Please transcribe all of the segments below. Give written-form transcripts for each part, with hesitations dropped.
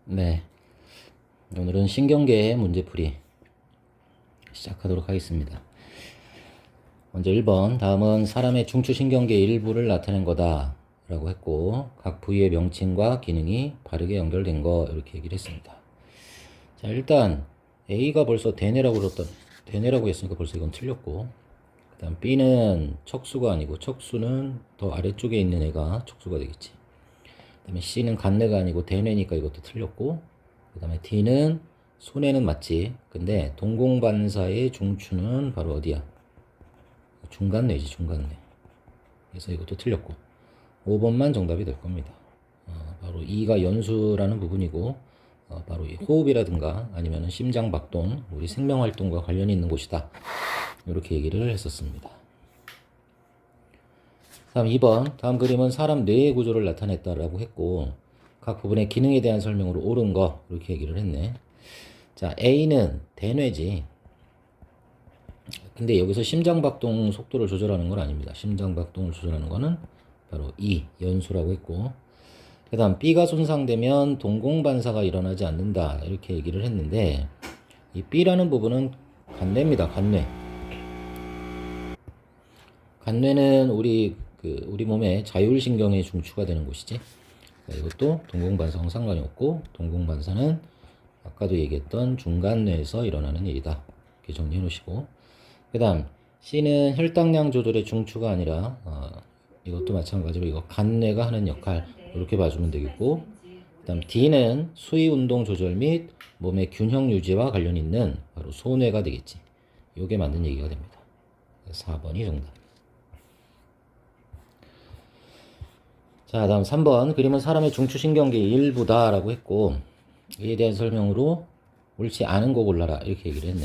네, 오늘은 신경계의 문제풀이 시작하도록 하겠습니다. 먼저 1번, 다음은 사람의 중추신경계 일부를 나타낸 거다 라고 했고, 각 부위의 명칭과 기능이 바르게 연결된 거 이렇게 얘기를 했습니다. 자, 일단 A가 벌써 대뇌라고 했으니까 벌써 이건 틀렸고, 그 다음 B는 척수가 아니고 척수는 더 아래쪽에 있는 애가 척수가 되겠지. 그 다음에 C는 간뇌가 아니고 대뇌니까 이것도 틀렸고, 그 다음에 D는 손해는 맞지. 근데 동공반사의 중추는 바로 어디야? 중간뇌지, 중간뇌. 그래서 이것도 틀렸고 5번만 정답이 될 겁니다. 바로 2가 연수라는 부분이고, 바로 이 호흡이라든가 아니면 심장박동, 우리 생명활동과 관련이 있는 곳이다. 이렇게 얘기를 했었습니다. 다음 2번, 다음 그림은 사람 뇌의 구조를 나타냈다라고 했고, 각 부분의 기능에 대한 설명으로 옳은 거 이렇게 얘기를 했네. 자, A는 대뇌지. 근데 여기서 심장박동 속도를 조절하는 건 아닙니다. 심장박동을 조절하는 거는 바로 E, 연수라고 했고, 그 다음 B가 손상되면 동공반사가 일어나지 않는다 이렇게 얘기를 했는데, 이 B라는 부분은 간뇌입니다. 간뇌. 간뇌는 우리 몸의 자율신경의 중추가 되는 곳이지. 이것도 동공반사랑 상관이 없고, 동공반사는 아까도 얘기했던 중간뇌에서 일어나는 일이다. 이렇게 정리해 놓으시고, 그 다음 C는 혈당량 조절의 중추가 아니라 이것도 마찬가지로 이거 간뇌가 하는 역할 이렇게 봐주면 되겠고, 그 다음 D는 수위 운동 조절 및 몸의 균형 유지와 관련 있는 바로 소뇌가 되겠지. 이게 맞는 얘기가 됩니다. 4번이 정답. 자, 다음 3번 그림은 사람의 중추신경계의 일부다 라고 했고, 이에 대한 설명으로 옳지 않은 거 골라라 이렇게 얘기를 했네.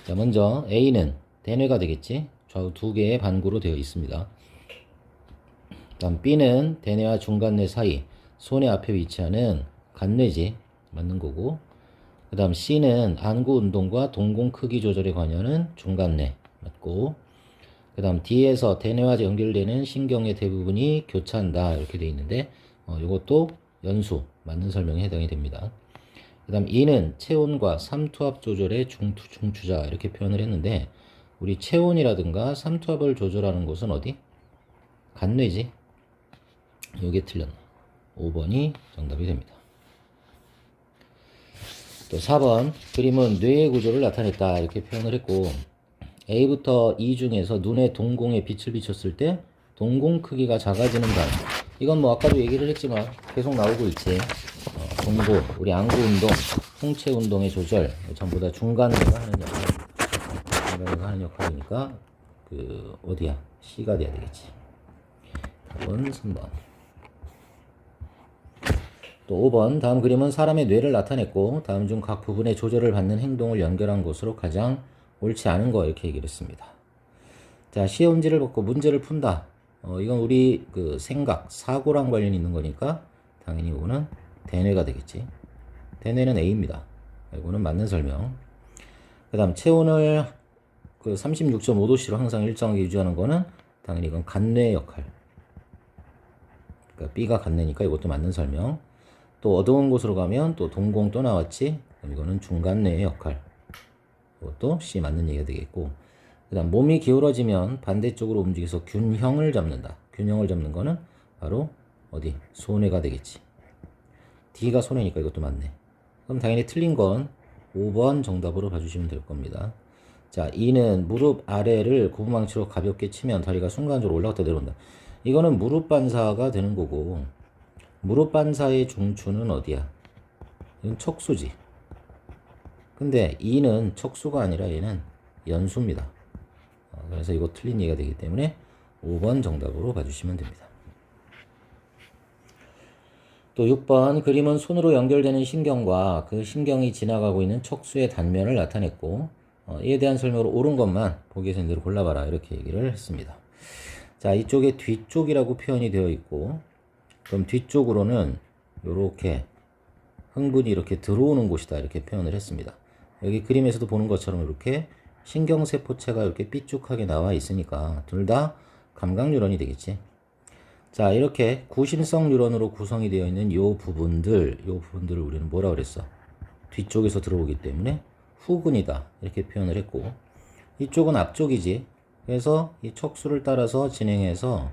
자, 먼저 A는 대뇌가 되겠지. 좌우 두 개의 반구로 되어 있습니다. 다음 B는 대뇌와 중간뇌 사이 손의 앞에 위치하는 간뇌지. 맞는 거고. 그 다음 C는 안구 운동과 동공 크기 조절에 관여하는 중간뇌. 맞고. 그 다음 D에서 대뇌와 연결되는 신경의 대부분이 교차한다 이렇게 되어 있는데, 이것도 연수 맞는 설명에 해당이 됩니다. 그 다음 E는 체온과 삼투압 조절의 중추자 이렇게 표현을 했는데, 우리 체온이라든가 삼투압을 조절하는 곳은 어디? 간뇌지. 요게 틀렸나? 5번이 정답이 됩니다. 또 4번 그림은 뇌의 구조를 나타냈다 이렇게 표현을 했고, A부터 E 중에서 눈의 동공에 빛을 비췄을 때 동공 크기가 작아지는 발. 이건 뭐 아까도 얘기를 했지만 계속 나오고 있지. 동고, 우리 안구 운동, 홍채 운동의 조절, 전부 다 중간뇌가 하는 역할. 중간뇌가 하는 역할이니까 어디야? C가 돼야 되겠지. 답은 3번. 또 5번 다음 그림은 사람의 뇌를 나타냈고, 다음 중 각 부분의 조절을 받는 행동을 연결한 것으로 가장 옳지 않은 거 이렇게 얘기를 했습니다. 자, 시험지를 받고 문제를 푼다. 이건 우리 생각, 사고랑 관련이 있는 거니까 당연히 이거는 대뇌가 되겠지. 대뇌는 A입니다. 이거는 맞는 설명. 그 다음 체온을 36.5도씨로 항상 일정하게 유지하는 거는 당연히 이건 간뇌의 역할. 그러니까 B가 간뇌니까 이것도 맞는 설명. 또 어두운 곳으로 가면 또 동공 또 나왔지. 그럼 이거는 중간뇌의 역할. 이것도 C 맞는 얘기가 되겠고, 그 다음 몸이 기울어지면 반대쪽으로 움직여서 균형을 잡는다. 균형을 잡는 거는 바로 어디? 소뇌가 되겠지. D가 소뇌니까 이것도 맞네. 그럼 당연히 틀린 건 5번 정답으로 봐주시면 될 겁니다. 자, E는 무릎 아래를 고무망치로 가볍게 치면 다리가 순간적으로 올라갔다 내려온다. 이거는 무릎 반사가 되는 거고, 무릎 반사의 중추는 어디야? 이건 척수지. 근데 E는 척수가 아니라 얘는 연수입니다. 그래서 이거 틀린 얘기가 되기 때문에 5번 정답으로 봐주시면 됩니다. 또 6번 그림은 손으로 연결되는 신경과 그 신경이 지나가고 있는 척수의 단면을 나타냈고, 이에 대한 설명으로 옳은 것만 보기 있는 대로 골라봐라 이렇게 얘기를 했습니다. 자, 이쪽에 뒤쪽이라고 표현이 되어 있고, 그럼 뒤쪽으로는 이렇게 흥분이 이렇게 들어오는 곳이다 이렇게 표현을 했습니다. 여기 그림에서도 보는 것처럼 이렇게 신경세포체가 이렇게 삐쭉하게 나와 있으니까 둘 다 감각뉴런이 되겠지. 자, 이렇게 구심성 뉴런으로 구성이 되어 있는 요 부분들을 우리는 뭐라 그랬어? 뒤쪽에서 들어오기 때문에 후근이다. 이렇게 표현을 했고, 이쪽은 앞쪽이지. 그래서 이 척수를 따라서 진행해서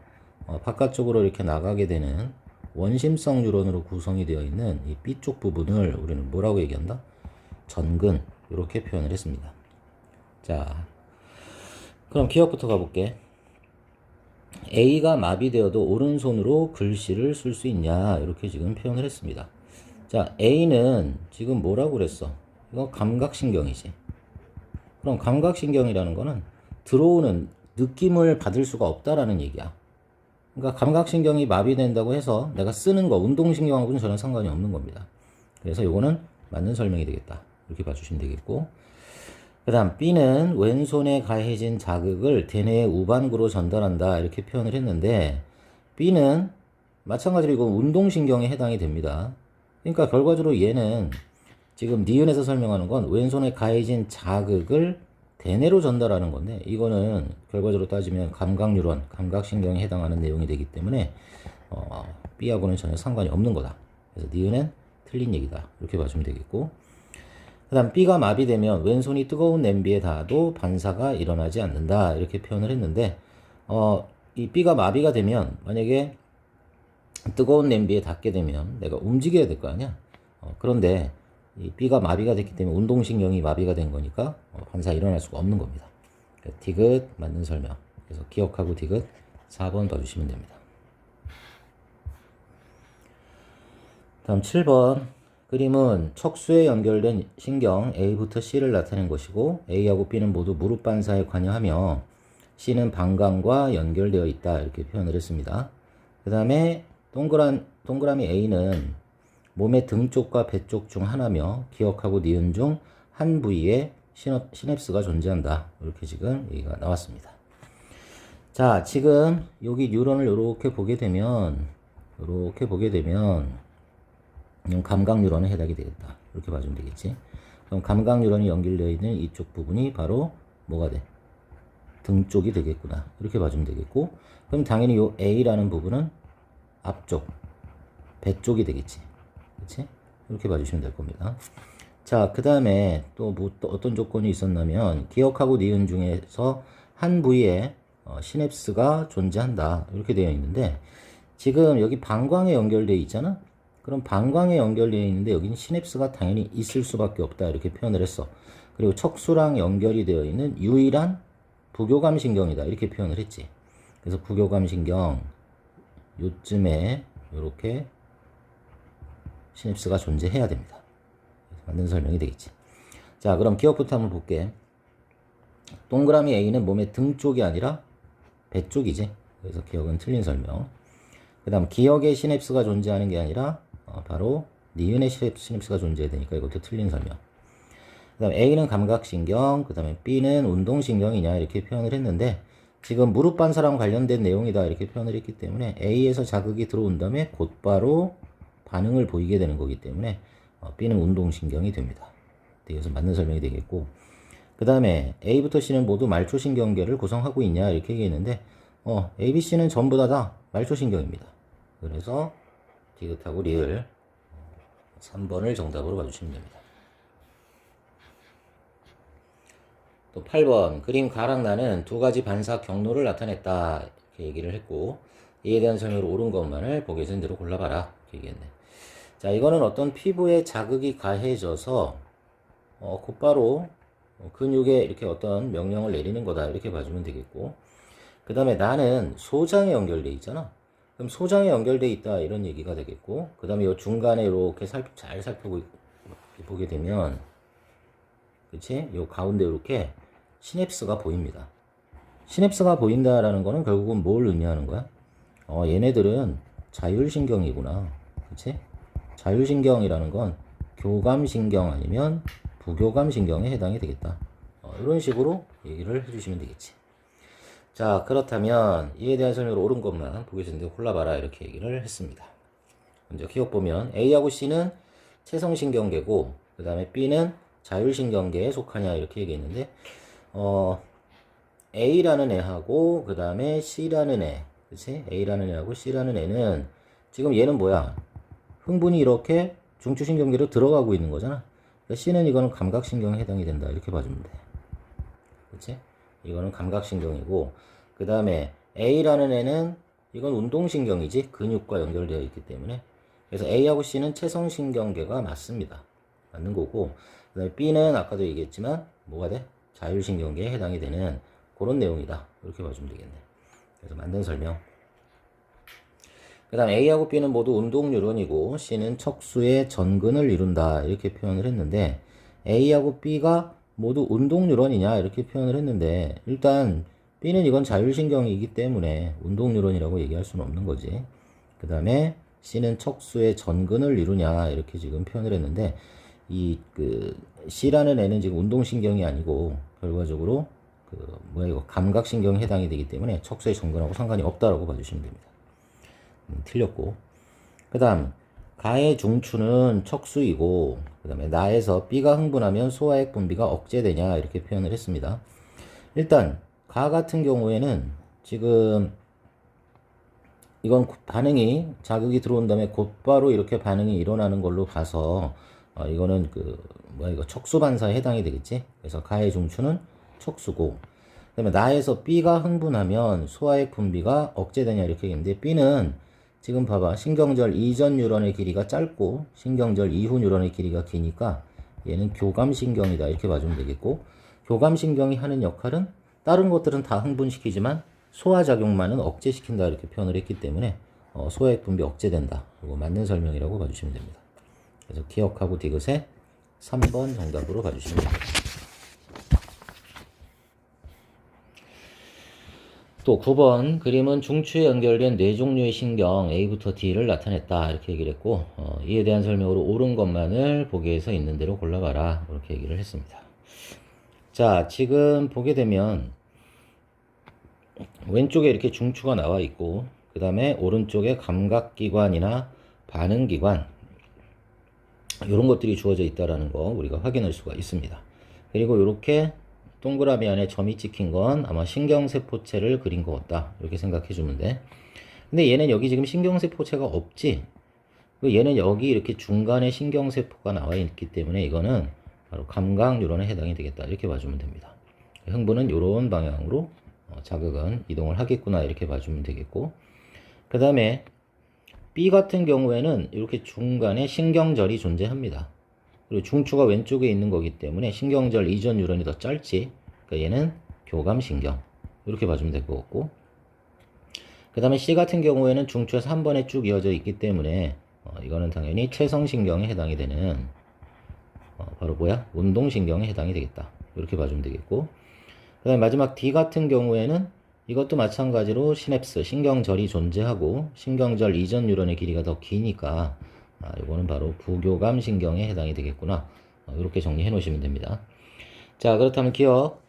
바깥쪽으로 이렇게 나가게 되는 원심성 뉴런으로 구성이 되어 있는 이 B쪽 부분을 우리는 뭐라고 얘기한다? 전근. 이렇게 표현을 했습니다. 자, 그럼 기억부터 가볼게. A가 마비되어도 오른손으로 글씨를 쓸 수 있냐? 이렇게 지금 표현을 했습니다. 자, A는 지금 뭐라고 그랬어? 이거 감각신경이지. 그럼 감각신경이라는 거는 들어오는 느낌을 받을 수가 없다라는 얘기야. 그러니까 감각신경이 마비된다고 해서 내가 쓰는 거, 운동신경하고는 전혀 상관이 없는 겁니다. 그래서 요거는 맞는 설명이 되겠다. 이렇게 봐주시면 되겠고. 그 다음 B는 왼손에 가해진 자극을 대뇌의 우반구로 전달한다. 이렇게 표현을 했는데 B는 마찬가지로 이건 운동신경에 해당이 됩니다. 그러니까 결과적으로 얘는 지금 니은에서 설명하는 건 왼손에 가해진 자극을 대뇌로 전달하는 건데 이거는 결과적으로 따지면 감각뉴런, 감각신경에 해당하는 내용이 되기 때문에 B하고는 전혀 상관이 없는 거다. 그래서 니은은 틀린 얘기다. 이렇게 봐주면 되겠고, 그 다음 B가 마비되면 왼손이 뜨거운 냄비에 닿아도 반사가 일어나지 않는다. 이렇게 표현을 했는데 이 B가 마비가 되면 만약에 뜨거운 냄비에 닿게 되면 내가 움직여야 될 거 아니야. 그런데 이 B가 마비가 됐기 때문에 운동신경이 마비가 된 거니까 반사 일어날 수가 없는 겁니다. 디귿 맞는 설명. 그래서 기억하고 디귿 4번 봐주시면 됩니다. 다음 7번. 그림은 척수에 연결된 신경 A부터 C를 나타낸 것이고 A하고 B는 모두 무릎 반사에 관여하며 C는 방광과 연결되어 있다. 이렇게 표현을 했습니다. 그 다음에 동그라미 A는 몸의 등 쪽과 배 쪽 중 하나며 기억하고 니은 중 한 부위에 시냅스가 존재한다. 이렇게 지금 얘기가 나왔습니다. 자, 지금 여기 뉴런을 이렇게 보게 되면 감각 뉴런에 해당이 되겠다. 이렇게 봐주면 되겠지. 그럼 감각 뉴런이 연결되어 있는 이쪽 부분이 바로 뭐가 돼? 등 쪽이 되겠구나. 이렇게 봐주면 되겠고, 그럼 당연히 이 A라는 부분은 앞쪽, 배 쪽이 되겠지. 그렇지? 이렇게 봐주시면 될 겁니다. 자, 그 다음에 또 어떤 조건이 있었냐면 기억하고 니은 중에서 한 부위에 시냅스가 존재한다. 이렇게 되어 있는데 지금 여기 방광에 연결되어 있잖아. 그럼 방광에 연결되어 있는데 여기는 시냅스가 당연히 있을 수밖에 없다. 이렇게 표현을 했어. 그리고 척수랑 연결이 되어 있는 유일한 부교감 신경이다. 이렇게 표현을 했지. 그래서 부교감 신경 요쯤에 이렇게 시냅스가 존재해야 됩니다. 맞는 설명이 되겠지. 자, 그럼 기억부터 한번 볼게. 동그라미 A는 몸의 등 쪽이 아니라 배 쪽이지. 그래서 기억은 틀린 설명. 그 다음 기억에 시냅스가 존재하는 게 아니라 바로 니은의 시냅스가 존재해야 되니까 이것도 틀린 설명. 그 다음 A는 감각신경, 그 다음에 B는 운동신경이냐 이렇게 표현을 했는데 지금 무릎 반사랑 관련된 내용이다 이렇게 표현을 했기 때문에 A에서 자극이 들어온 다음에 곧바로 반응을 보이게 되는 거기 때문에 B는 운동신경이 됩니다. 그래서 맞는 설명이 되겠고, 그 다음에 A부터 C는 모두 말초신경계를 구성하고 있냐 이렇게 얘기했는데 A, B, C는 전부 다 말초신경입니다. 그래서 디귿하고 리을 3번을 정답으로 봐주시면 됩니다. 또 8번 그림 가랑나는 두 가지 반사 경로를 나타냈다 이렇게 얘기를 했고 이에 대한 설명을 옳은 것만을 보기 있는 대로 골라봐라 이렇게 얘기했네. 자, 이거는 어떤 피부에 자극이 가해져서 곧바로 근육에 이렇게 어떤 명령을 내리는 거다 이렇게 봐주면 되겠고, 그 다음에 나는 소장에 연결돼 있잖아. 그럼 소장에 연결돼 있다 이런 얘기가 되겠고, 그 다음에 이 중간에 이렇게 잘 살펴보게 되면 그치? 요 가운데 이렇게 시냅스가 보입니다. 시냅스가 보인다라는 거는 결국은 뭘 의미하는 거야? 얘네들은 자율신경이구나. 그치? 자율신경이라는 건 교감신경 아니면 부교감신경에 해당이 되겠다. 이런 식으로 얘기를 해주시면 되겠지. 자, 그렇다면 이에 대한 설명을 옳은 것만 보겠습니다. 골라봐라 이렇게 얘기를 했습니다. 먼저 기억 보면 A하고 C는 체성신경계고 그 다음에 B는 자율신경계에 속하냐 이렇게 얘기했는데 A라는 애하고 그 다음에 C라는 애, 그치? A라는 애하고 C라는 애는 지금 얘는 뭐야? 흥분이 이렇게 중추신경계로 들어가고 있는 거잖아. 그러니까 C는 이거는 감각신경에 해당이 된다. 이렇게 봐주면 돼. 그치? 이거는 감각신경이고, 그 다음에 A라는 애는 이건 운동신경이지. 근육과 연결되어 있기 때문에. 그래서 A하고 C는 체성신경계가 맞습니다. 맞는 거고, 그 다음에 B는 아까도 얘기했지만 뭐가 돼? 자율신경계에 해당이 되는 그런 내용이다. 이렇게 봐주면 되겠네. 그래서 만든 설명. 그 다음 A하고 B는 모두 운동뉴런이고 C는 척수의 전근을 이룬다. 이렇게 표현을 했는데 A하고 B가 모두 운동뉴런이냐 이렇게 표현을 했는데 일단 B는 이건 자율신경이기 때문에 운동뉴런이라고 얘기할 수는 없는 거지. 그 다음에 C는 척수의 전근을 이루냐 이렇게 지금 표현을 했는데 C라는 애는 지금 운동신경이 아니고 결과적으로 감각신경에 해당이 되기 때문에 척수의 전근하고 상관이 없다라고 봐주시면 됩니다. 틀렸고. 그 다음 가의 중추는 척수이고 그 다음에 나에서 B가 흥분하면 소화액 분비가 억제되냐 이렇게 표현을 했습니다. 일단 가 같은 경우에는 지금 이건 반응이 자극이 들어온 다음에 곧바로 이렇게 반응이 일어나는 걸로 봐서 이거는 척수 반사에 해당이 되겠지. 그래서 가의 중추는 척수고 그다음에 나에서 B가 흥분하면 소화액 분비가 억제되냐 이렇게 했는데 B는 지금 봐봐 신경절 이전 뉴런의 길이가 짧고 신경절 이후 뉴런의 길이가 기니까 얘는 교감신경이다 이렇게 봐주면 되겠고 교감신경이 하는 역할은 다른 것들은 다 흥분시키지만 소화작용만은 억제시킨다 이렇게 표현을 했기 때문에 소화액 분비 억제된다. 이거 맞는 설명이라고 봐주시면 됩니다. 그래서 기억하고 디귿에 3번 정답으로 봐주시면 됩니다. 또 9번 그림은 중추에 연결된 네 종류의 신경 A부터 D를 나타냈다 이렇게 얘기를 했고 이에 대한 설명으로 옳은 것만을 보기에서 있는 대로 골라봐라 이렇게 얘기를 했습니다. 자 지금 보게 되면 왼쪽에 이렇게 중추가 나와 있고 그 다음에 오른쪽에 감각기관이나 반응기관 이런 것들이 주어져 있다는 거 우리가 확인할 수가 있습니다. 그리고 이렇게 동그라미 안에 점이 찍힌 건 아마 신경세포체를 그린 것 같다 이렇게 생각해 주면 돼. 근데 얘는 여기 지금 신경세포체가 없지. 얘는 여기 이렇게 중간에 신경세포가 나와 있기 때문에 이거는 바로 감각뉴런에 해당이 되겠다 이렇게 봐주면 됩니다. 흥분은 이런 방향으로 자극은 이동을 하겠구나 이렇게 봐주면 되겠고 그 다음에 B 같은 경우에는 이렇게 중간에 신경절이 존재합니다. 그리고 중추가 왼쪽에 있는 거기 때문에 신경절 이전 뉴런이 더 짧지. 그러니까 얘는 교감신경 이렇게 봐주면 될 것 같고 그 다음에 C 같은 경우에는 중추에서 한 번에 쭉 이어져 있기 때문에 이거는 당연히 체성신경에 해당이 되는 바로 운동신경에 해당이 되겠다 이렇게 봐주면 되겠고 그 다음에 마지막 D 같은 경우에는 이것도 마찬가지로 시냅스 신경절이 존재하고 신경절 이전 뉴런의 길이가 더 기니까 이거는 바로 부교감신경에 해당이 되겠구나 이렇게 정리해 놓으시면 됩니다. 자 그렇다면 기억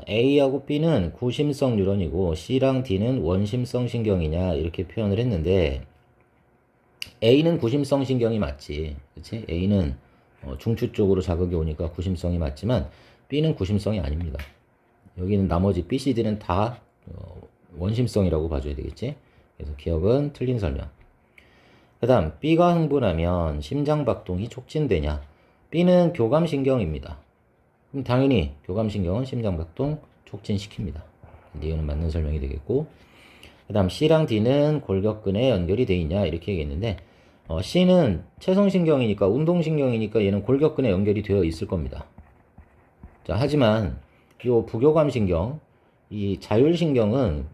A하고 B는 구심성 뉴런이고 C랑 D는 원심성 신경이냐 이렇게 표현을 했는데 A는 구심성 신경이 맞지 그치? A는 중추 쪽으로 자극이 오니까 구심성이 맞지만 B는 구심성이 아닙니다. 여기는 나머지 B, C, D는 다 원심성이라고 봐줘야 되겠지. 그래서 기억은 틀린 설명. 그 다음 B가 흥분하면 심장박동이 촉진되냐. B는 교감신경입니다. 그럼 당연히 교감신경은 심장박동 촉진시킵니다. 이유는 맞는 설명이 되겠고 그 다음 C랑 D는 골격근에 연결이 돼 있냐 이렇게 얘기했는데 C는 체성신경이니까 운동신경이니까 얘는 골격근에 연결이 되어 있을 겁니다. 자 하지만 이 부교감신경 이 자율신경은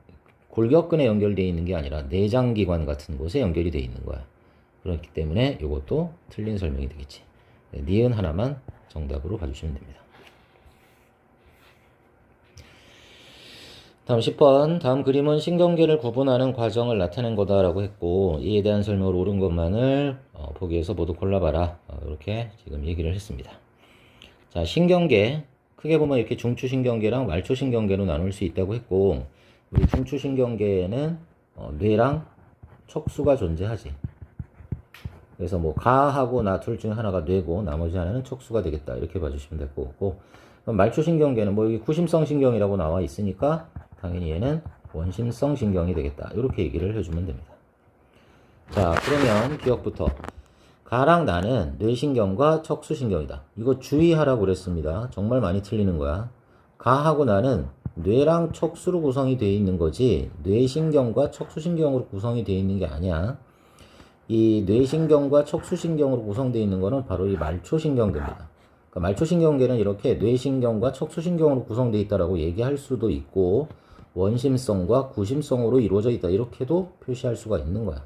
골격근에 연결되어 있는 게 아니라 내장기관 같은 곳에 연결이 되어 있는 거야. 그렇기 때문에 이것도 틀린 설명이 되겠지. 니은 하나만 정답으로 봐주시면 됩니다. 다음 10번 다음 그림은 신경계를 구분하는 과정을 나타낸 거다라고 했고 이에 대한 설명을 옳은 것만을 보기에서 모두 골라봐라 이렇게 지금 얘기를 했습니다. 자 신경계 크게 보면 이렇게 중추신경계랑 말초신경계로 나눌 수 있다고 했고 우리 중추신경계에는 뇌랑 척수가 존재하지. 그래서 가하고 나 둘 중에 하나가 뇌고 나머지 하나는 척수가 되겠다 이렇게 봐주시면 될 것 같고 그럼 말초신경계는 여기 구심성 신경이라고 나와 있으니까 당연히 얘는 원심성 신경이 되겠다. 이렇게 얘기를 해주면 됩니다. 자, 그러면 기억부터 가랑 나는 뇌신경과 척수신경이다. 이거 주의하라고 그랬습니다. 정말 많이 틀리는 거야. 가하고 나는 뇌랑 척수로 구성이 되어 있는 거지 뇌신경과 척수신경으로 구성이 되어 있는 게 아니야. 이 뇌신경과 척수신경으로 구성되어 있는 거는 바로 이 말초신경계입니다. 그러니까 말초신경계는 이렇게 뇌신경과 척수신경으로 구성되어 있다라고 얘기할 수도 있고 원심성과 구심성으로 이루어져 있다 이렇게도 표시할 수가 있는 거야.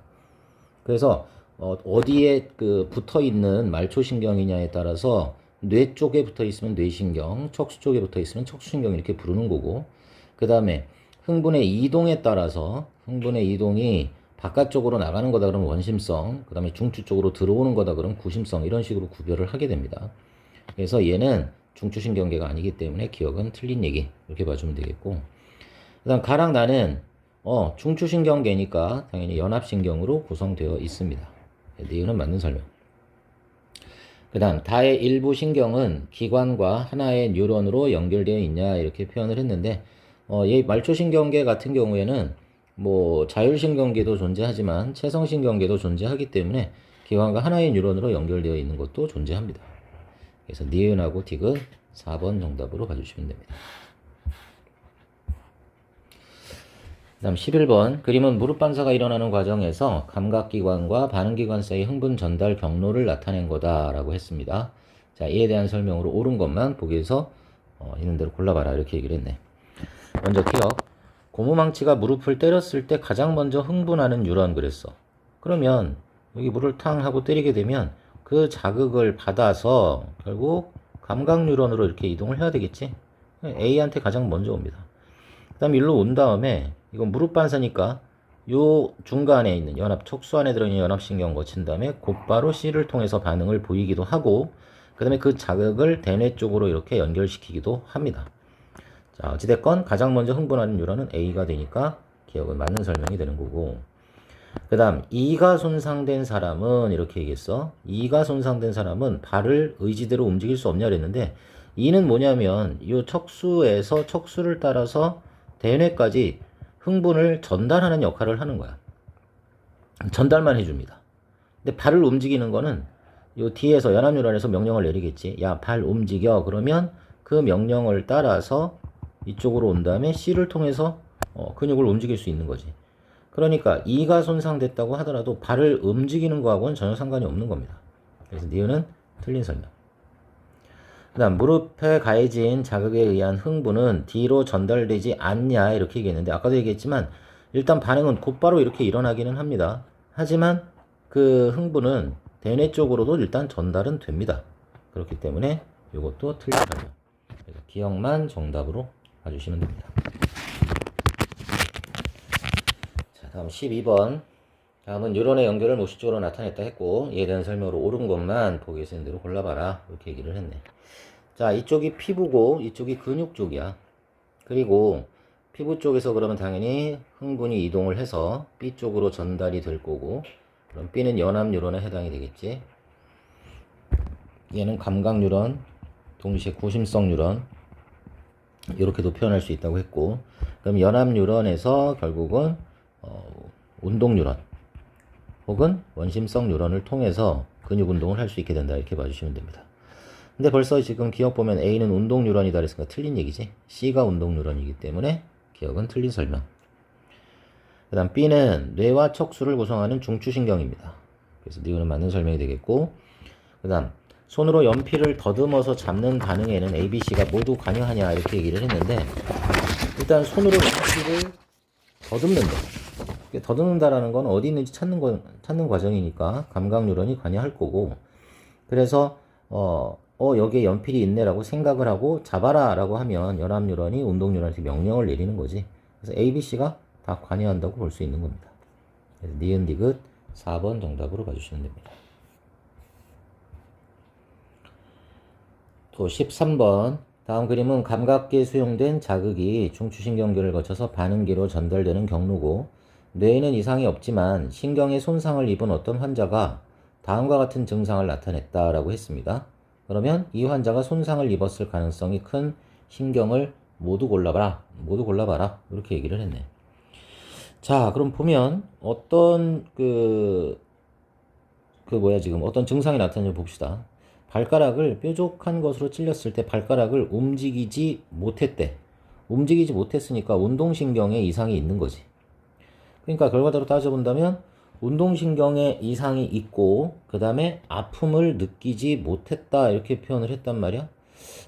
그래서 어디에 붙어 있는 말초신경이냐에 따라서 뇌 쪽에 붙어 있으면 뇌신경, 척수 쪽에 붙어 있으면 척수신경 이렇게 부르는 거고, 그 다음에 흥분의 이동에 따라서 흥분의 이동이 바깥쪽으로 나가는 거다 그러면 원심성, 그 다음에 중추 쪽으로 들어오는 거다 그러면 구심성 이런 식으로 구별을 하게 됩니다. 그래서 얘는 중추신경계가 아니기 때문에 기억은 틀린 얘기 이렇게 봐주면 되겠고, 그 다음 가랑 나는 중추신경계니까 당연히 연합신경으로 구성되어 있습니다. 이유는 맞는 설명. 그 다음 다의 일부 신경은 기관과 하나의 뉴런으로 연결되어 있냐 이렇게 표현을 했는데 이 말초신경계 같은 경우에는 뭐 자율신경계도 존재하지만 체성신경계도 존재하기 때문에 기관과 하나의 뉴런으로 연결되어 있는 것도 존재합니다. 그래서 니은하고 디귿 4번 정답으로 봐주시면 됩니다. 그 다음 11번 그림은 무릎 반사가 일어나는 과정에서 감각기관과 반응기관 사이 흥분 전달 경로를 나타낸 거다 라고 했습니다. 자, 이에 대한 설명으로 옳은 것만 보기에서 있는 대로 골라봐라 이렇게 얘기를 했네. 먼저 기억, 고무망치가 무릎을 때렸을 때 가장 먼저 흥분하는 뉴런 그랬어. 그러면 여기 물을 탕 하고 때리게 되면 그 자극을 받아서 결국 감각 뉴런으로 이렇게 이동을 해야 되겠지. A한테 가장 먼저 옵니다. 그 다음 일로 온 다음에 이건 무릎 반사니까 요 중간에 있는 척수 안에 들어있는 연합신경 거친 다음에 곧바로 C를 통해서 반응을 보이기도 하고 그 다음에 그 자극을 대뇌 쪽으로 이렇게 연결시키기도 합니다. 자, 어찌됐건 가장 먼저 흥분하는 뉴런은 A가 되니까 기억은 맞는 설명이 되는 거고, 그 다음 이가 손상된 사람은 이렇게 얘기했어. 이가 손상된 사람은 발을 의지대로 움직일 수 없냐 그랬는데 이는 뭐냐면 이 척수에서 척수를 따라서 대뇌까지 흥분을 전달하는 역할을 하는 거야. 전달만 해줍니다. 근데 발을 움직이는 거는 요 뒤에서 연합뉴런에서 명령을 내리겠지. 야, 발 움직여. 그러면 그 명령을 따라서 이쪽으로 온 다음에 C를 통해서 근육을 움직일 수 있는 거지. 그러니까 이가 손상됐다고 하더라도 발을 움직이는 거하고는 전혀 상관이 없는 겁니다. 그래서 니은은 틀린 설명. 그 다음 무릎에 가해진 자극에 의한 흥분은 뒤로 전달되지 않냐 이렇게 얘기했는데 아까도 얘기했지만 일단 반응은 곧바로 이렇게 일어나기는 합니다. 하지만 그 흥분은 대뇌 쪽으로도 일단 전달은 됩니다. 그렇기 때문에 이것도 틀린 설명. 그래서 기억만 정답으로 봐주시면 됩니다. 자, 다음 12번. 다음은 뉴런의 연결을 무의식적으로 나타냈다 했고 이에 대한 설명으로 옳은 것만 보기에서 있는 대로 골라봐라 이렇게 얘기를 했네. 자, 이쪽이 피부고 이쪽이 근육 쪽이야. 그리고 피부 쪽에서 그러면 당연히 흥분이 이동을 해서 B 쪽으로 전달이 될 거고, 그럼 B는 연합 뉴런에 해당이 되겠지. 얘는 감각 뉴런, 동시에 구심성 뉴런 이렇게도 표현할 수 있다고 했고, 그럼 연합 뉴런에서 결국은 운동 뉴런 혹은 원심성 뉴런을 통해서 근육 운동을 할 수 있게 된다 이렇게 봐주시면 됩니다. 근데 벌써 지금 기억 보면 A는 운동 뉴런이다 그랬으니까 틀린 얘기지. C가 운동 뉴런이기 때문에 기억은 틀린 설명. 그 다음 B는 뇌와 척수를 구성하는 중추신경입니다. 그래서 니은은 맞는 설명이 되겠고, 그 다음 손으로 연필을 더듬어서 잡는 반응에는 A, B, C가 모두 관여하냐 이렇게 얘기를 했는데 일단 손으로 연필을 더듬는다. 더듬는다라는 건 어디 있는지 찾는 과정이니까 감각 뉴런이 관여할 거고, 그래서 여기에 연필이 있네라고 생각을 하고 잡아라 라고 하면 연합 뉴런이 운동 뉴런한테 명령을 내리는 거지. 그래서 A, B, C가 다 관여한다고 볼 수 있는 겁니다. 그래서 니은 디귿 4번 정답으로 봐주시면 됩니다. 또 13번. 다음 그림은 감각기에 수용된 자극이 중추신경계를 거쳐서 반응기로 전달되는 경로고 뇌에는 이상이 없지만 신경에 손상을 입은 어떤 환자가 다음과 같은 증상을 나타냈다라고 했습니다. 그러면 이 환자가 손상을 입었을 가능성이 큰 신경을 모두 골라봐라 이렇게 얘기를 했네. 자, 그럼 보면 어떤 지금 어떤 증상이 나타나는지 봅시다. 발가락을 뾰족한 것으로 찔렸을 때 발가락을 움직이지 못했대. 움직이지 못했으니까 운동신경에 이상이 있는 거지. 그러니까 결과대로 따져본다면 운동신경에 이상이 있고 그 다음에 아픔을 느끼지 못했다 이렇게 표현을 했단 말이야.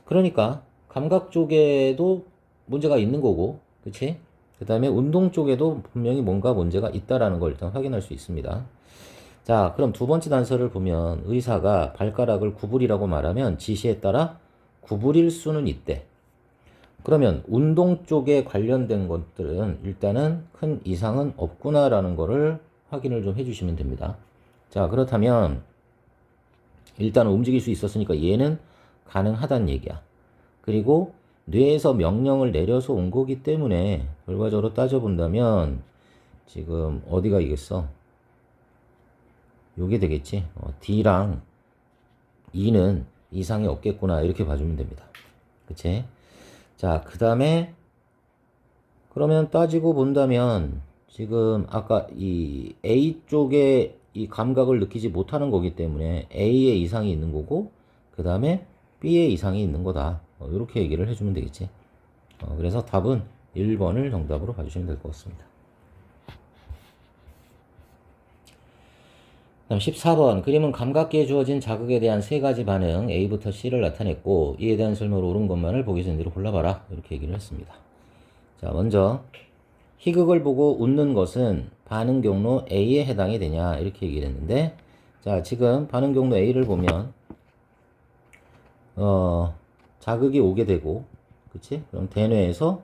그러니까 감각 쪽에도 문제가 있는 거고, 그치? 그 다음에 운동 쪽에도 분명히 뭔가 문제가 있다라는 걸 일단 확인할 수 있습니다. 자, 그럼 두 번째 단서를 보면 의사가 발가락을 구부리라고 말하면 지시에 따라 구부릴 수는 있대. 그러면 운동 쪽에 관련된 것들은 일단은 큰 이상은 없구나라는 거를 확인을 좀 해주시면 됩니다. 자, 그렇다면 일단 움직일 수 있었으니까 얘는 가능하다는 얘기야. 그리고 뇌에서 명령을 내려서 온 거기 때문에 결과적으로 따져본다면 지금 어디가 이겠어? 요게 되겠지. D랑 E는 이상이 없겠구나 이렇게 봐주면 됩니다. 그치? 자, 그 다음에 그러면 따지고 본다면 지금 아까 이 A 쪽에 이 감각을 느끼지 못하는 거기 때문에 A에 이상이 있는 거고 그 다음에 B에 이상이 있는 거다. 이렇게 얘기를 해주면 되겠지. 그래서 답은 1번을 정답으로 봐주시면 될 것 같습니다. 다음 14번 그림은 감각기에 주어진 자극에 대한 세 가지 반응 A부터 C를 나타냈고 이에 대한 설명을 옳은 것만을 보기 전대로 골라봐라 이렇게 얘기를 했습니다. 자, 먼저 희극을 보고 웃는 것은 반응 경로 A에 해당이 되냐 이렇게 얘기를 했는데 자, 지금 반응 경로 A를 보면 자극이 오게 되고 그치? 그럼 대뇌에서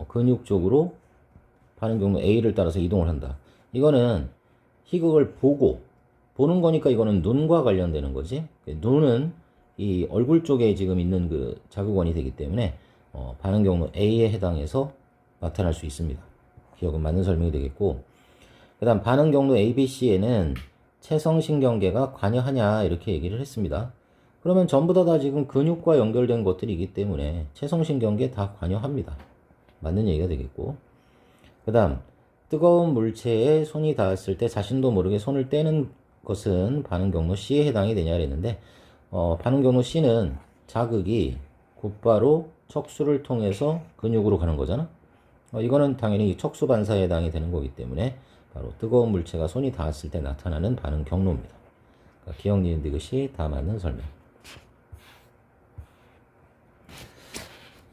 근육 쪽으로 반응 경로 A를 따라서 이동을 한다. 이거는 희극을 보는 거니까 이거는 눈과 관련되는 거지. 눈은 이 얼굴 쪽에 지금 있는 그 자극원이 되기 때문에 반응 경로 A에 해당해서 나타날 수 있습니다. 기억은 맞는 설명이 되겠고 그 다음 반응 경로 A, B, C에는 체성신경계가 관여하냐 이렇게 얘기를 했습니다. 그러면 전부 다 지금 근육과 연결된 것들이기 때문에 체성신경계 다 관여합니다. 맞는 얘기가 되겠고 그 다음 뜨거운 물체에 손이 닿았을 때 자신도 모르게 손을 떼는 것은 반응 경로 C에 해당이 되냐 그랬는데 반응 경로 C는 자극이 곧바로 척수를 통해서 근육으로 가는 거잖아. 이거는 당연히 척수 반사에 해당이 되는 거기 때문에 바로 뜨거운 물체가 손이 닿았을 때 나타나는 반응 경로입니다. 그러니까 기억, 니은, 디귿이 다 맞는 설명.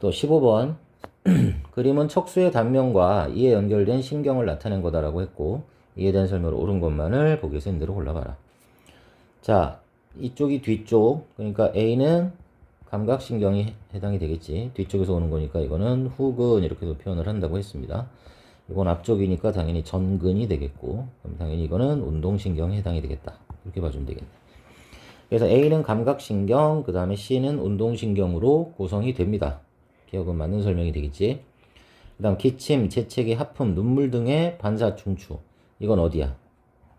또 15번 그림은 척수의 단면과 이에 연결된 신경을 나타낸 거다라고 했고 이에 대한 설명을 옳은 것만을 보기에서 있는 대로 골라봐라. 자, 이쪽이 뒤쪽 그러니까 A는 감각신경이 해당이 되겠지. 뒤쪽에서 오는 거니까 이거는 후근 이렇게도 표현을 한다고 했습니다. 이건 앞쪽이니까 당연히 전근이 되겠고 그럼 당연히 이거는 운동신경에 해당이 되겠다. 이렇게 봐주면 되겠네. 그래서 A는 감각신경 그 다음에 C는 운동신경으로 구성이 됩니다. 기억은 맞는 설명이 되겠지. 그 다음 기침, 재채기, 하품, 눈물 등의 반사 중추. 이건 어디야?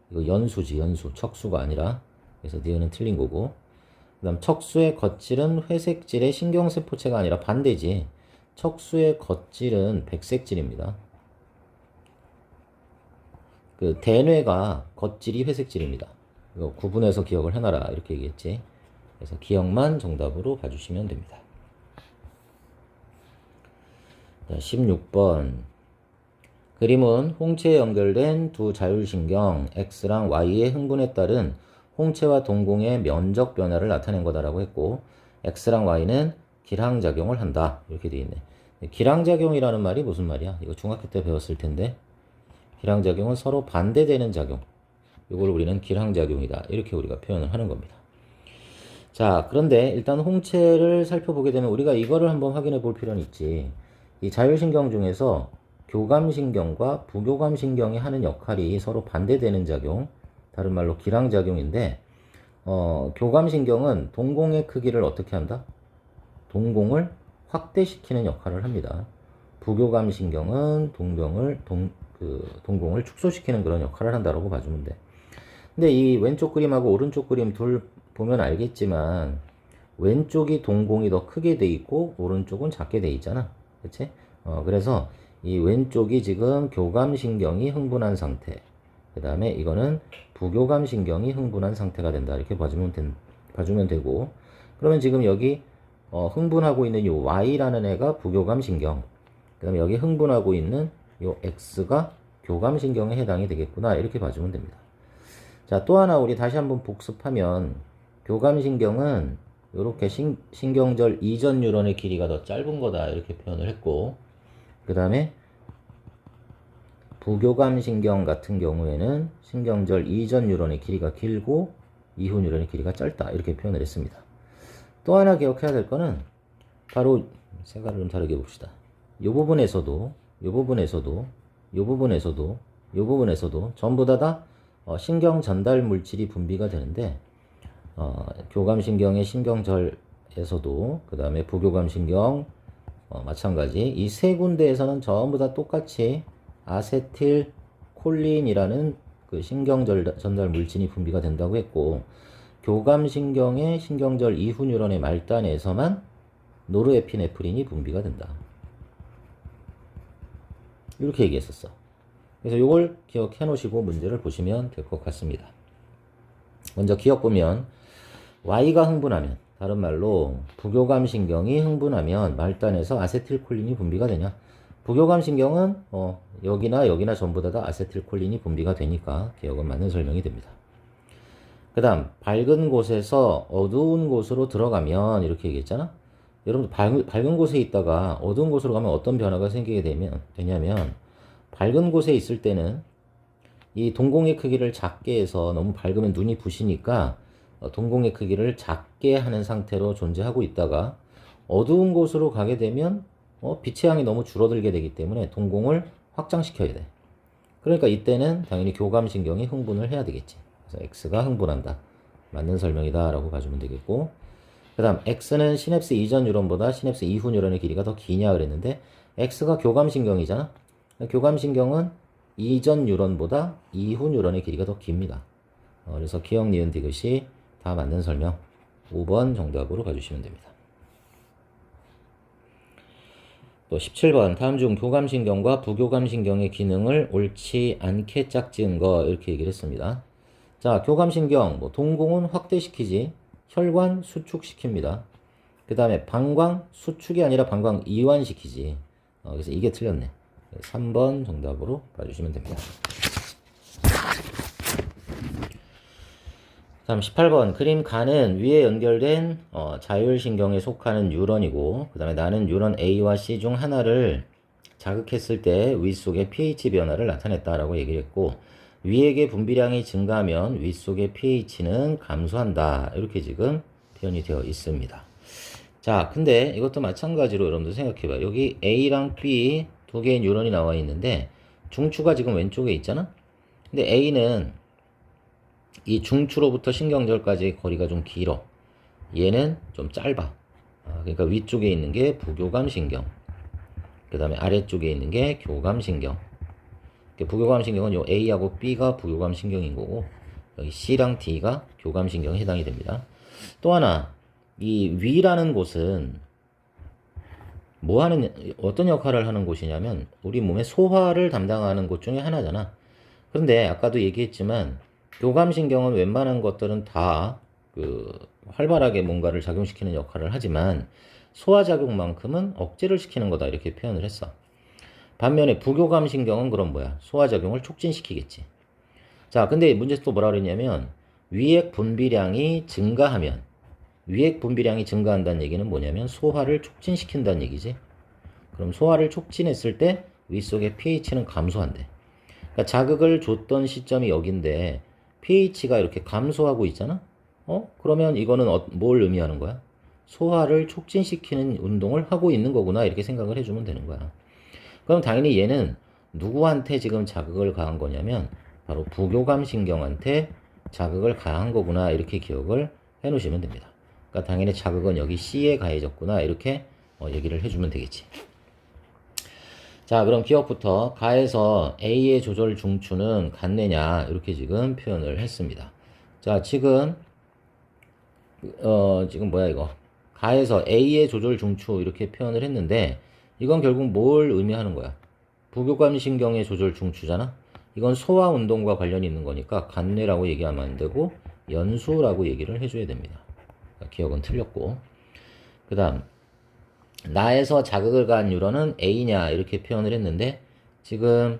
이거 연수지, 연수. 척수가 아니라. 그래서 니은은 틀린 거고. 그 다음 척수의 겉질은 회색질의 신경세포체가 아니라 반대지. 척수의 겉질은 백색질입니다. 그 대뇌가 겉질이 회색질입니다. 이거 구분해서 기억을 해놔라. 이렇게 얘기했지. 그래서 기억만 정답으로 봐주시면 됩니다. 16번 그림은 홍채에 연결된 두 자율신경 X랑 Y의 흥분에 따른 홍채와 동공의 면적 변화를 나타낸 거다라고 했고 X랑 Y는 기량작용을 한다 이렇게 되어 있네. 기량작용이라는 말이 무슨 말이야? 이거 중학교 때 배웠을 텐데 기량작용은 서로 반대되는 작용 이걸 우리는 기량작용이다 이렇게 우리가 표현을 하는 겁니다. 자, 그런데 일단 홍채를 살펴보게 되면 우리가 이거를 한번 확인해 볼 필요는 있지. 이 자율신경 중에서 교감신경과 부교감신경이 하는 역할이 서로 반대되는 작용, 다른 말로 기량작용인데 교감신경은 동공의 크기를 어떻게 한다? 동공을 확대시키는 역할을 합니다. 부교감신경은 동공을 축소시키는 그런 역할을 한다고 봐주면 돼. 근데 이 왼쪽 그림하고 오른쪽 그림 둘 보면 알겠지만 왼쪽이 동공이 더 크게 돼 있고 오른쪽은 작게 돼 있잖아. 그치? 그래서 이 왼쪽이 지금 교감신경이 흥분한 상태. 그 다음에 이거는 부교감신경이 흥분한 상태가 된다. 이렇게 봐주면 되고. 그러면 지금 여기 흥분하고 있는 이 Y라는 애가 부교감신경. 그 다음에 여기 흥분하고 있는 이 X가 교감신경에 해당이 되겠구나. 이렇게 봐주면 됩니다. 자, 또 하나 우리 다시 한번 복습하면 교감신경은 이렇게 신경절 이전 뉴런의 길이가 더 짧은 거다. 이렇게 표현을 했고, 그 다음에 부교감신경 같은 경우에는 신경절 이전 뉴런의 길이가 길고 이후 뉴런의 길이가 짧다. 이렇게 표현을 했습니다. 또 하나 기억해야 될 거는 바로 색깔을 좀 다르게 봅시다. 이 부분에서도 전부 다 신경 전달 물질이 분비가 되는데 교감신경의 신경절에서도 그 다음에 부교감신경 마찬가지 이 세 군데에서는 전부 다 똑같이 아세틸콜린이라는 그 신경절 전달 물질이 분비가 된다고 했고, 교감신경의 신경절 이후 뉴런의 말단에서만 노르에피네프린이 분비가 된다. 이렇게 얘기했었어. 그래서 이걸 기억해 놓으시고 문제를 보시면 될 것 같습니다. 먼저 기억 보면 Y가 흥분하면, 다른 말로 부교감신경이 흥분하면 말단에서 아세틸콜린이 분비가 되냐? 부교감신경은 여기나 전부 다 아세틸콜린이 분비가 되니까 기억은 맞는 설명이 됩니다. 그 다음 밝은 곳에서 어두운 곳으로 들어가면 이렇게 얘기했잖아. 여러분 밝은 곳에 있다가 어두운 곳으로 가면 어떤 변화가 생기게 되냐면 밝은 곳에 있을 때는 이 동공의 크기를 작게 해서 너무 밝으면 눈이 부시니까 동공의 크기를 작게 하는 상태로 존재하고 있다가 어두운 곳으로 가게 되면 빛의 양이 너무 줄어들게 되기 때문에 동공을 확장시켜야 돼. 그러니까 이때는 당연히 교감신경이 흥분을 해야 되겠지. 그래서 X가 흥분한다. 맞는 설명이다 라고 봐주면 되겠고, 그 다음 X는 시냅스 이전 뉴런보다 시냅스 이후 뉴런의 길이가 더 기냐 그랬는데 X가 교감신경이잖아. 교감신경은 이전 뉴런보다 이후 뉴런의 길이가 더 깁니다. 그래서 기억, 니은, 디귿이 다 맞는 설명 5번 정답으로 봐주시면 됩니다. 또 17번 다음 중 교감신경과 부교감신경의 기능을 옳지 않게 짝지은 거 이렇게 얘기를 했습니다. 자, 교감신경 동공은 확대시키지 혈관 수축시킵니다. 그 다음에 방광 수축이 아니라 방광 이완시키지. 그래서 이게 틀렸네. 3번 정답으로 봐주시면 됩니다. 다음 18번 그림 간은 위에 연결된 자율신경에 속하는 뉴런이고, 그 다음에 나는 뉴런 A와 C 중 하나를 자극했을 때 윗속의 pH 변화를 나타냈다라고 얘기를 했고, 위액의 분비량이 증가하면 윗속의 pH는 감소한다. 이렇게 지금 표현이 되어 있습니다. 자, 근데 이것도 마찬가지로 여러분들 생각해봐요. 여기 A랑 B 두 개의 뉴런이 나와 있는데 중추가 지금 왼쪽에 있잖아. 근데 A는 이 중추로부터 신경절까지의 거리가 좀 길어. 얘는 좀 짧아. 그러니까 위쪽에 있는 게 부교감신경, 그 다음에 아래쪽에 있는 게 교감신경. 부교감신경은 요 A하고 B가 부교감신경인 거고, 여기 C랑 D가 교감신경에 해당이 됩니다. 또 하나, 이 위라는 곳은 어떤 역할을 하는 곳이냐면 우리 몸의 소화를 담당하는 곳 중에 하나잖아. 그런데 아까도 얘기했지만 교감신경은 웬만한 것들은 다 활발하게 뭔가를 작용시키는 역할을 하지만 소화작용만큼은 억제를 시키는 거다 이렇게 표현을 했어. 반면에 부교감신경은 그럼 뭐야? 소화작용을 촉진시키겠지. 자, 근데 문제에서 또 뭐라 그랬냐면 위액 분비량이 증가하면, 위액 분비량이 증가한다는 얘기는 뭐냐면 소화를 촉진시킨다는 얘기지. 그럼 소화를 촉진했을 때 윗속의 pH는 감소한대. 그러니까 자극을 줬던 시점이 여긴데 pH가 이렇게 감소하고 있잖아? 그러면 이거는 뭘 의미하는 거야? 소화를 촉진시키는 운동을 하고 있는 거구나 이렇게 생각을 해주면 되는 거야. 그럼 당연히 얘는 누구한테 지금 자극을 가한 거냐면 바로 부교감신경한테 자극을 가한 거구나 이렇게 기억을 해 놓으시면 됩니다. 그러니까 당연히 자극은 여기 C에 가해졌구나 이렇게 얘기를 해주면 되겠지. 자, 그럼 기억부터 가에서 A의 조절 중추는 같느냐 이렇게 지금 표현을 했습니다. 자, 지금 뭐야 이거 가에서 A의 조절 중추 이렇게 표현을 했는데 이건 결국 뭘 의미하는 거야? 부교감 신경의 조절 중추잖아. 이건 소화 운동과 관련이 있는 거니까 간뇌라고 얘기하면 안 되고 연수라고 얘기를 해줘야 됩니다. 기억은 틀렸고. 그 다음 나에서 자극을 가한 뉴런은 A냐 이렇게 표현을 했는데 지금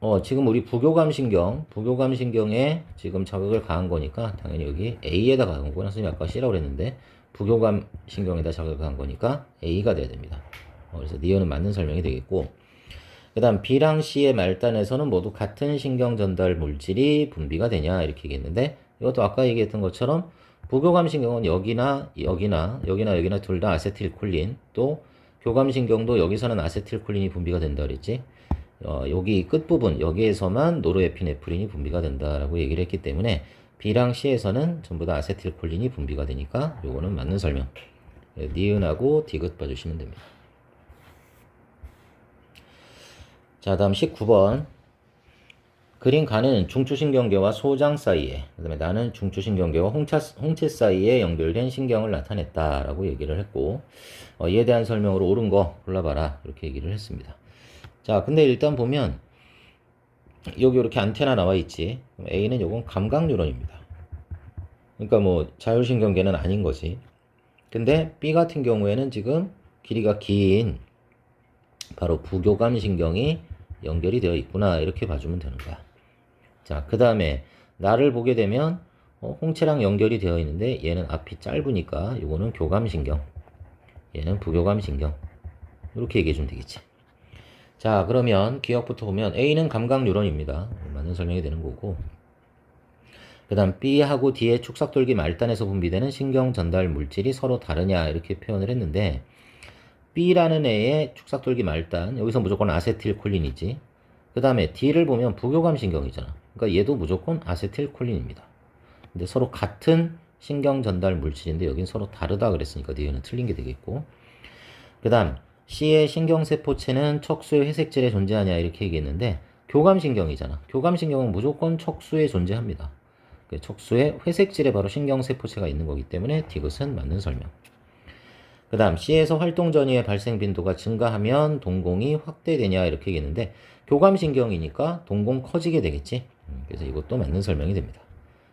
우리 부교감신경에 지금 자극을 가한 거니까 당연히 여기 A에다 가한 거구나. 선생님이 아까 C라고 그랬는데 부교감신경에다 자극을 가한 거니까 A가 돼야 됩니다. 그래서 니은은 맞는 설명이 되겠고, 그 다음 B랑 C의 말단에서는 모두 같은 신경 전달 물질이 분비가 되냐 이렇게 얘기했는데, 이것도 아까 얘기했던 것처럼 부교감신경은 여기나 둘 다 아세틸콜린, 또 교감신경도 여기서는 아세틸콜린이 분비가 된다 그랬지. 여기 끝부분 여기에서만 노르에피네프린이 분비가 된다라고 얘기를 했기 때문에 B랑 C에서는 전부 다 아세틸콜린이 분비가 되니까 요거는 맞는 설명. 니은하고 디귿 봐주시면 됩니다. 자, 다음 19번. 그린 간은 중추신경계와 소장 사이에, 그 다음에 나는 중추신경계와 홍채 사이에 연결된 신경을 나타냈다라고 얘기를 했고, 이에 대한 설명으로 옳은 거 골라봐라 이렇게 얘기를 했습니다. 자, 근데 일단 보면 여기 이렇게 안테나 나와 있지. A는 요건 감각 뉴런입니다. 그러니까 뭐 자율신경계는 아닌 거지. 근데 B 같은 경우에는 지금 길이가 긴 바로 부교감신경이 연결이 되어 있구나 이렇게 봐주면 되는 거야. 자, 그 다음에 나를 보게 되면 홍채랑 연결이 되어 있는데 얘는 앞이 짧으니까 이거는 교감신경, 얘는 부교감신경 이렇게 얘기해 주면 되겠지. 자, 그러면 기억부터 보면 A는 감각 뉴런입니다. 맞는 설명이 되는 거고, 그 다음 B하고 D의 축삭돌기 말단에서 분비되는 신경 전달 물질이 서로 다르냐 이렇게 표현을 했는데, B라는 애의 축삭돌기 말단, 여기서 무조건 아세틸콜린이지. 그 다음에 D를 보면 부교감신경이잖아. 그러니까 얘도 무조건 아세틸콜린입니다. 근데 서로 같은 신경 전달 물질인데 여긴 서로 다르다 그랬으니까 D는 틀린 게 되겠고, 그 다음 C의 신경세포체는 척수의 회색질에 존재하냐 이렇게 얘기했는데 교감신경이잖아. 교감신경은 무조건 척수에 존재합니다. 척수의 회색질에 바로 신경세포체가 있는 거기 때문에 디귿은 맞는 설명. 그 다음 C에서 활동 전이의 발생 빈도가 증가하면 동공이 확대되냐 이렇게 얘기했는데 교감신경이니까 동공 커지게 되겠지. 그래서 이것도 맞는 설명이 됩니다.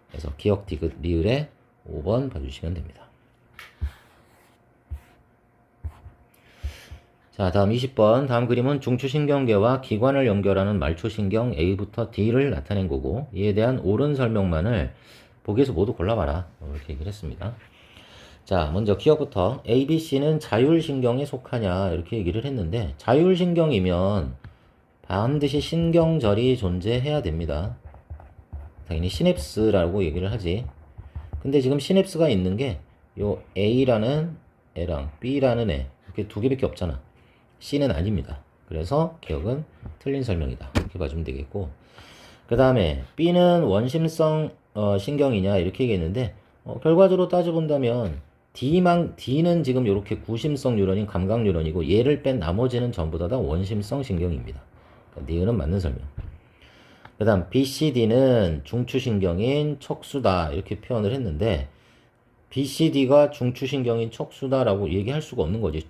그래서 기억 디귿 리을에 5번 봐주시면 됩니다. 자, 다음 20번. 다음 그림은 중추신경계와 기관을 연결하는 말초신경 A부터 D를 나타낸 거고, 이에 대한 옳은 설명만을 보기에서 모두 골라봐라 이렇게 얘기를 했습니다. 자, 먼저 기억부터 A, B, C는 자율신경에 속하냐 이렇게 얘기를 했는데, 자율신경이면 반드시 신경절이 존재해야 됩니다. 당연히 시냅스라고 얘기를 하지. 근데 지금 시냅스가 있는 게 요 A라는 애랑 B라는 애 이렇게 두 개밖에 없잖아. C는 아닙니다. 그래서 기억은 틀린 설명이다 이렇게 봐주면 되겠고, 그 다음에 B는 원심성 신경이냐 이렇게 얘기했는데 결과적으로 따져본다면 D는 지금 이렇게 구심성 뉴런인 감각 뉴런이고 얘를 뺀 나머지는 전부 다 원심성 신경입니다. 그러니까 니은은 맞는 설명. 그 다음 B, C, D는 중추신경인 척수다 이렇게 표현을 했는데 B, C, D가 중추신경인 척수다라고 얘기할 수가 없는 거지.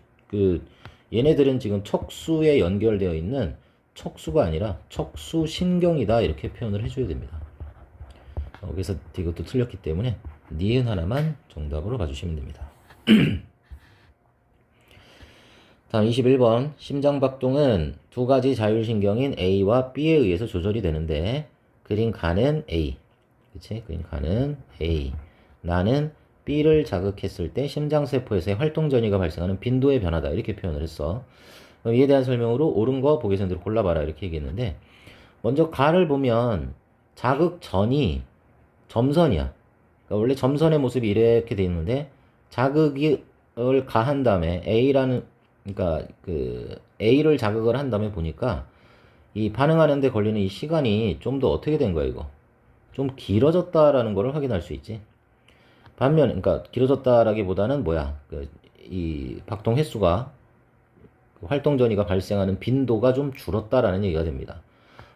얘네들은 지금 척수에 연결되어 있는 척수가 아니라 척수신경이다 이렇게 표현을 해줘야 됩니다. 그래서 이것도 틀렸기 때문에 니은 하나만 정답으로 봐주시면 됩니다. 다음 21번. 심장박동은 두 가지 자율신경인 A와 B에 의해서 조절이 되는데 그린 간은 A, 그치? 그린 간은 A, 나는 B를 자극했을 때 심장세포에서의 활동전이가 발생하는 빈도의 변화다 이렇게 표현을 했어. 그럼 이에 대한 설명으로 옳은 거 보기 선대로 골라봐라 이렇게 얘기했는데, 먼저 가를 보면 자극 전이 점선이야. 그러니까 원래 점선의 모습이 이렇게 돼 있는데 자극을 가한 다음에 그러니까 A를 자극을 한 다음에 보니까 이 반응하는데 걸리는 이 시간이 좀 더 어떻게 된 거야 이거? 좀 길어졌다라는 거를 확인할 수 있지. 반면 그러니까 길어졌다라기보다는 이 박동 횟수가 활동 전이가 발생하는 빈도가 좀 줄었다라는 얘기가 됩니다.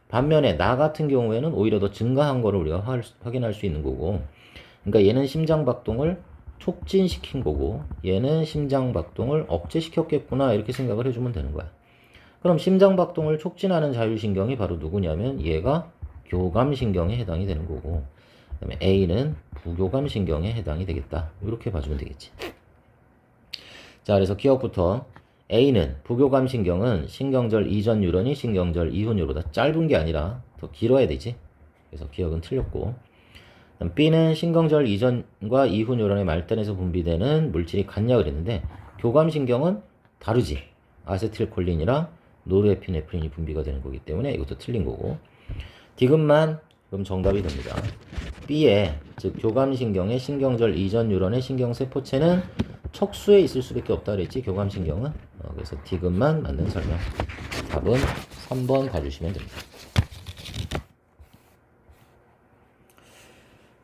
반면에 나 같은 경우에는 오히려 더 증가한 거를 우리가 확인할 수 있는 거고, 그러니까 얘는 심장박동을 촉진시킨 거고 얘는 심장박동을 억제시켰겠구나 이렇게 생각을 해주면 되는 거야. 그럼 심장박동을 촉진하는 자율신경이 바로 누구냐면 얘가 교감신경에 해당이 되는 거고, 그다음에 A는 부교감신경에 해당이 되겠다. 이렇게 봐주면 되겠지. 자, 그래서 기억부터 A는 부교감신경은 신경절 이전 뉴런이 신경절 이후 뉴런보다 짧은 게 아니라 더 길어야 되지. 그래서 기억은 틀렸고, B는 신경절 이전과 이후 뉴런의 말단에서 분비되는 물질이 같냐 그랬는데 교감신경은 다르지. 아세틸콜린이랑 노르에피네프린이 분비가 되는 거기 때문에 이것도 틀린 거고, 디귿만 그럼 정답이 됩니다. B의 즉 교감신경의 신경절 이전 뉴런의 신경세포체는 척수에 있을 수밖에 없다 그랬지. 교감신경은. 그래서 디귿만 맞는 설명. 답은 3번 봐주시면 됩니다.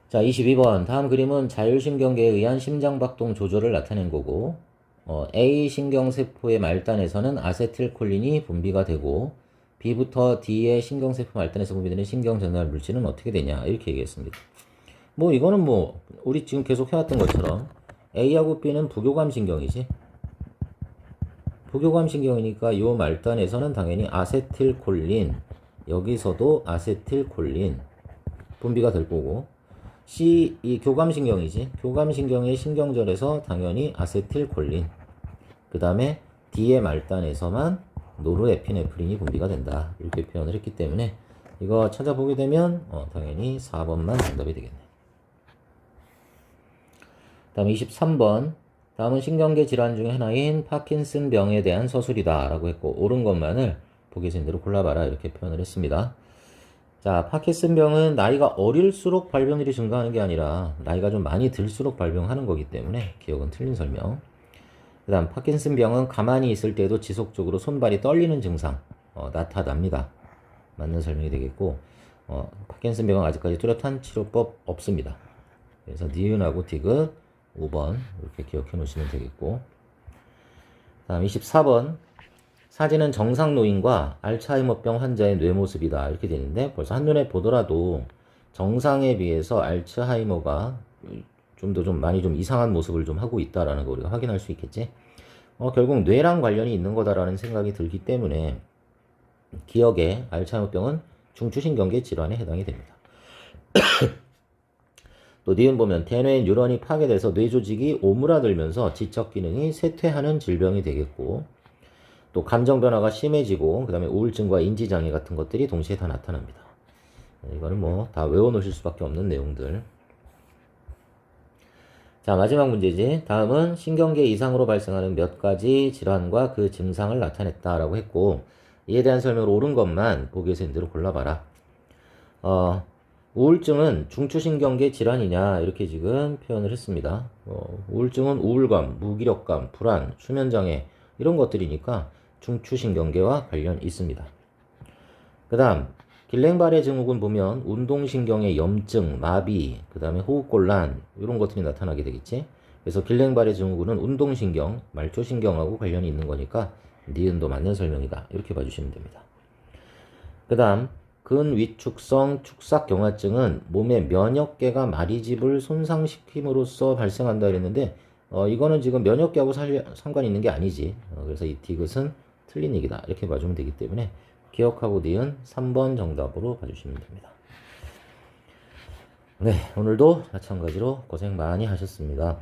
자, 22번. 다음 그림은 자율신경계에 의한 심장박동 조절을 나타낸 거고, A 신경세포의 말단에서는 아세틸콜린이 분비가 되고, B부터 D의 신경세포 말단에서 분비되는 신경전달 물질은 어떻게 되냐, 이렇게 얘기했습니다. 뭐 이거는 뭐 우리 지금 계속 해왔던 것처럼 A하고 B는 부교감신경이지. 부교감신경이니까 이 말단에서는 당연히 아세틸콜린, 여기서도 아세틸콜린 분비가 될 거고, C 이 교감신경이지. 교감신경의 신경절에서 당연히 아세틸콜린, 그 다음에 D의 말단에서만 노르에피네프린이 분비가 된다. 이렇게 표현을 했기 때문에 이거 찾아보게 되면 당연히 4번만 정답이 되겠네. 다음 23번. 다음은 신경계 질환 중에 하나인 파킨슨 병에 대한 서술이다 라고 했고, 옳은 것만을 보기 있는 대로 골라봐라 이렇게 표현을 했습니다. 자, 파킨슨 병은 나이가 어릴수록 발병률이 증가하는 게 아니라 나이가 좀 많이 들수록 발병하는 거기 때문에 기억은 틀린 설명. 그 다음 파킨슨 병은 가만히 있을 때도 지속적으로 손발이 떨리는 증상 나타납니다. 맞는 설명이 되겠고, 파킨슨 병은 아직까지 뚜렷한 치료법 없습니다. 그래서 니은하고 디귿 5번 이렇게 기억해 놓으시면 되겠고, 다음 24번. 사진은 정상 노인과 알츠하이머병 환자의 뇌 모습이다 이렇게 되는데, 벌써 한눈에 보더라도 정상에 비해서 알츠하이머가 좀 더 많이 이상한 모습을 좀 하고 있다라는 거 우리가 확인할 수 있겠지. 결국 뇌랑 관련이 있는 거다라는 생각이 들기 때문에 기억에 알츠하이머병은 중추신경계 질환에 해당이 됩니다. 또 니은 보면 대뇌 뉴런이 파괴돼서 뇌 조직이 오므라들면서 지적 기능이 쇠퇴하는 질병이 되겠고, 또 감정 변화가 심해지고, 그 다음에 우울증과 인지장애 같은 것들이 동시에 다 나타납니다. 이거는 뭐 다 외워놓으실 수밖에 없는 내용들. 자, 마지막 문제지. 다음은 신경계 이상으로 발생하는 몇 가지 질환과 그 증상을 나타냈다라고 했고, 이에 대한 설명을 옳은 것만 보기에서 있는 대로 골라봐라. 우울증은 중추신경계 질환이냐 이렇게 지금 표현을 했습니다. 우울증은 우울감, 무기력감, 불안, 수면장애 이런 것들이니까 중추신경계와 관련 있습니다. 그 다음 길랭바레 증후군 보면 운동신경의 염증, 마비, 그 다음에 호흡곤란 이런 것들이 나타나게 되겠지. 그래서 길랭바레 증후군은 운동신경, 말초신경하고 관련이 있는 거니까 니은도 맞는 설명이다 이렇게 봐주시면 됩니다. 그 다음 근위축성 축삭경화증은 몸의 면역계가 마리집을 손상시킴으로써 발생한다 그랬는데, 이거는 지금 면역계하고 상관이 있는 게 아니지. 그래서 이 디귿은 틀린 얘기다 이렇게 봐주면 되기 때문에 기억하고 니은 3번 정답으로 봐주시면 됩니다. 네, 오늘도 마찬가지로 고생 많이 하셨습니다.